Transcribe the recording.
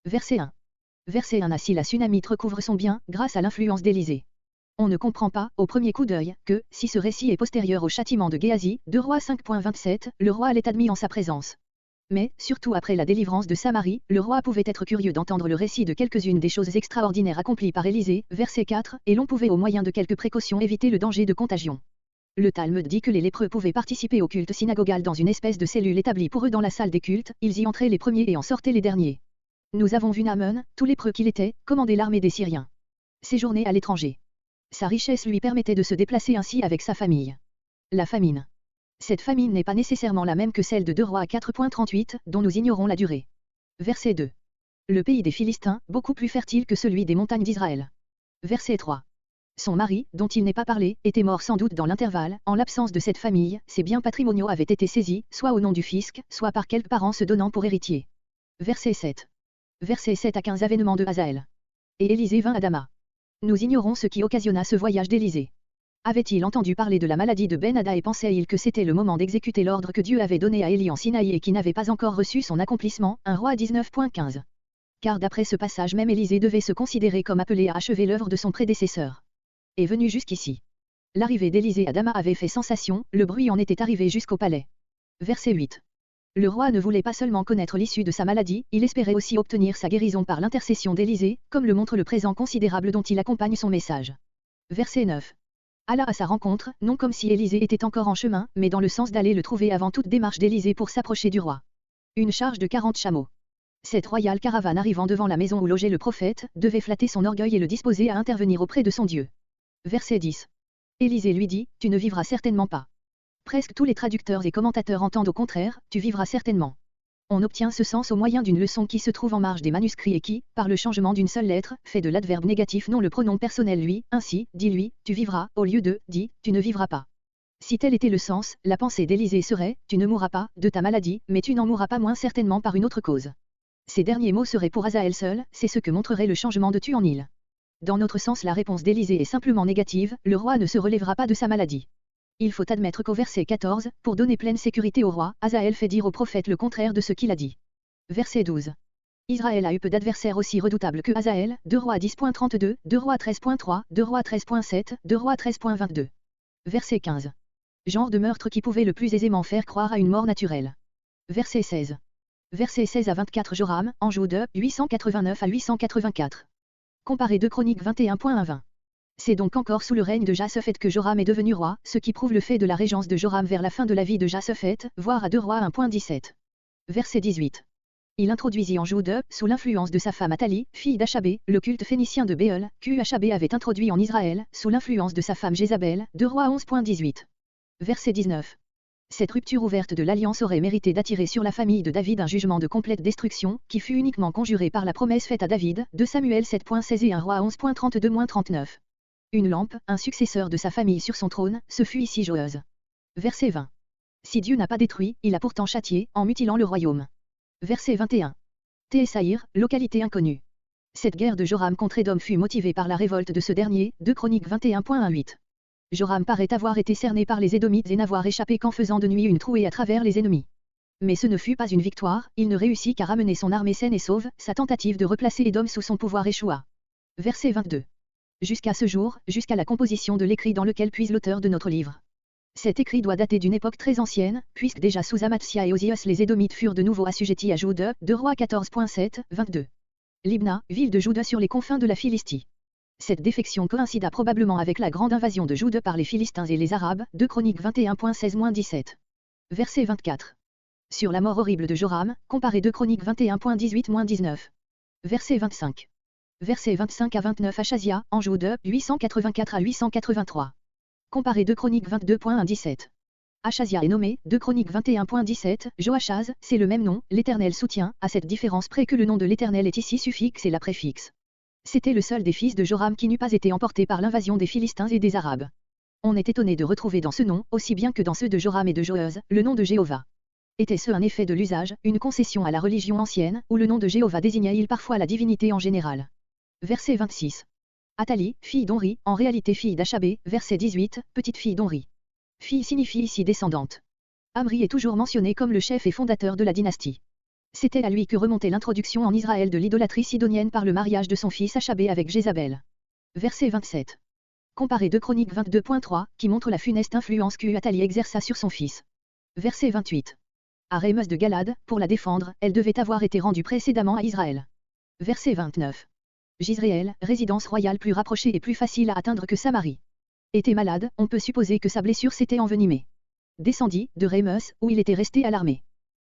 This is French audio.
Verset 1. Verset 1. Ainsi la Sunamite recouvre son bien, grâce à l'influence d'Élisée. On ne comprend pas, au premier coup d'œil, que, si ce récit est postérieur au châtiment de Géasi, 2 Rois 5.27, le roi allait admis en sa présence. Mais, surtout après la délivrance de Samarie, le roi pouvait être curieux d'entendre le récit de quelques-unes des choses extraordinaires accomplies par Élisée, verset 4, et l'on pouvait au moyen de quelques précautions éviter le danger de contagion. Le Talmud dit que les lépreux pouvaient participer au culte synagogal dans une espèce de cellule établie pour eux dans la salle des cultes, ils y entraient les premiers et en sortaient les derniers. Nous avons vu Naaman, tout lépreux qu'il était, commander l'armée des Syriens. Séjourner à l'étranger. Sa richesse lui permettait de se déplacer ainsi avec sa famille. La famine. Cette famine n'est pas nécessairement la même que celle de 2 Rois 4.38, dont nous ignorons la durée. Verset 2. Le pays des Philistins, beaucoup plus fertile que celui des montagnes d'Israël. Verset 3. Son mari, dont il n'est pas parlé, était mort sans doute dans l'intervalle. En l'absence de cette famille, ses biens patrimoniaux avaient été saisis, soit au nom du fisc, soit par quelques parents se donnant pour héritiers. Verset 7. Verset 7 à 15. Avènement de Hazaël. Et Élisée vint à Dama. Nous ignorons ce qui occasionna ce voyage d'Élisée. Avait-il entendu parler de la maladie de Ben-Hadad et pensait-il que c'était le moment d'exécuter l'ordre que Dieu avait donné à Élie en Sinaï et qui n'avait pas encore reçu son accomplissement, 1 Roi 19.15. Car d'après ce passage même Élisée devait se considérer comme appelé à achever l'œuvre de son prédécesseur. Est venu jusqu'ici. L'arrivée d'Élisée à Dama avait fait sensation, le bruit en était arrivé jusqu'au palais. Verset 8. Le roi ne voulait pas seulement connaître l'issue de sa maladie, il espérait aussi obtenir sa guérison par l'intercession d'Élisée, comme le montre le présent considérable dont il accompagne son message. Verset 9. Alla à sa rencontre, non comme si Élisée était encore en chemin, mais dans le sens d'aller le trouver avant toute démarche d'Élisée pour s'approcher du roi. Une charge de 40 chameaux. Cette royale caravane arrivant devant la maison où logeait le prophète, devait flatter son orgueil et le disposer à intervenir auprès de son Dieu. Verset 10. Élisée lui dit, tu ne vivras certainement pas. Presque tous les traducteurs et commentateurs entendent au contraire, tu vivras certainement. On obtient ce sens au moyen d'une leçon qui se trouve en marge des manuscrits et qui, par le changement d'une seule lettre, fait de l'adverbe négatif non le pronom personnel lui, ainsi, dis-lui, tu vivras, au lieu de, dis, tu ne vivras pas. Si tel était le sens, la pensée d'Élisée serait, tu ne mourras pas, de ta maladie, mais tu n'en mourras pas moins certainement par une autre cause. Ces derniers mots seraient pour Hazaël seul, c'est ce que montrerait le changement de tu en il. Dans notre sens la réponse d'Élisée est simplement négative, le roi ne se relèvera pas de sa maladie. Il faut admettre qu'au verset 14, pour donner pleine sécurité au roi, Hazaël fait dire au prophète le contraire de ce qu'il a dit. Verset 12. Israël a eu peu d'adversaires aussi redoutables que Hazaël, 2 Rois 10.32, 2 Rois 13.3, 2 Rois 13.7, 2 Rois 13.22. Verset 15. Genre de meurtre qui pouvait le plus aisément faire croire à une mort naturelle. Verset 16. Verset 16 à 24 Joram, en Jude, 889 à 884. Comparé 2 Chroniques 21.1-20. C'est donc encore sous le règne de Jasaphet que Joram est devenu roi, ce qui prouve le fait de la régence de Joram vers la fin de la vie de Jasaphet, voire à 2 Rois 1.17. Verset 18. Il introduisit en Jude, sous l'influence de sa femme Athalie, fille d'Achabé, le culte phénicien de Béol, qu'Achabé avait introduit en Israël, sous l'influence de sa femme Jézabel, 2 Rois 11.18. Verset 19. Cette rupture ouverte de l'alliance aurait mérité d'attirer sur la famille de David un jugement de complète destruction, qui fut uniquement conjuré par la promesse faite à David, de Samuel 7.16 et 1 Roi 11.32-39. Une lampe, un successeur de sa famille sur son trône, ce fut ici Joaz. Verset 20. Si Dieu n'a pas détruit, il a pourtant châtié, en mutilant le royaume. Verset 21. Téessaïr, localité inconnue. Cette guerre de Joram contre Édom fut motivée par la révolte de ce dernier, 2 Chroniques 21.18. Joram paraît avoir été cerné par les Édomites et n'avoir échappé qu'en faisant de nuit une trouée à travers les ennemis. Mais ce ne fut pas une victoire, il ne réussit qu'à ramener son armée saine et sauve, sa tentative de replacer Édom sous son pouvoir échoua. Verset 22. Jusqu'à ce jour, jusqu'à la composition de l'écrit dans lequel puise l'auteur de notre livre. Cet écrit doit dater d'une époque très ancienne, puisque déjà sous Amatsia et Osios les Édomites furent de nouveau assujettis à Jude, 2 Rois 14.7, 22. Libna, ville de Jude sur les confins de la Philistie. Cette défection coïncida probablement avec la grande invasion de Jude par les Philistins et les Arabes, 2 Chroniques 21.16-17. Verset 24. Sur la mort horrible de Joram, comparé 2 Chroniques 21.18-19. Verset 25. Versets 25 à 29 Achazia, en Jude, 884 à 883. Comparé 2 Chroniques 22.1-17. Achazia est nommé, 2 Chroniques 21.17, Joachaz, c'est le même nom, l'Éternel soutient, à cette différence près que le nom de l'Éternel est ici suffixe et la préfixe. C'était le seul des fils de Joram qui n'eût pas été emporté par l'invasion des Philistins et des Arabes. On est étonné de retrouver dans ce nom, aussi bien que dans ceux de Joram et de Joaz, le nom de Jéhovah. Était-ce un effet de l'usage, une concession à la religion ancienne, où le nom de Jéhovah désignait-il parfois la divinité en général? Verset 26. Athalie, fille d'Onri, en réalité fille d'Achabé, verset 18, petite fille d'Onri. Fille signifie ici descendante. Amri est toujours mentionné comme le chef et fondateur de la dynastie. C'était à lui que remontait l'introduction en Israël de l'idolâtrie sidonienne par le mariage de son fils Achabé avec Jézabel. Verset 27. Comparez 2 Chroniques 22.3, qui montre la funeste influence qu'Uatali exerça sur son fils. Verset 28. À Rémeus de Galade, pour la défendre, elle devait avoir été rendue précédemment à Israël. Verset 29. Jizréel, résidence royale plus rapprochée et plus facile à atteindre que Samarie. Était malade, on peut supposer que sa blessure s'était envenimée. Descendit, de Rémeus, où il était resté à l'armée.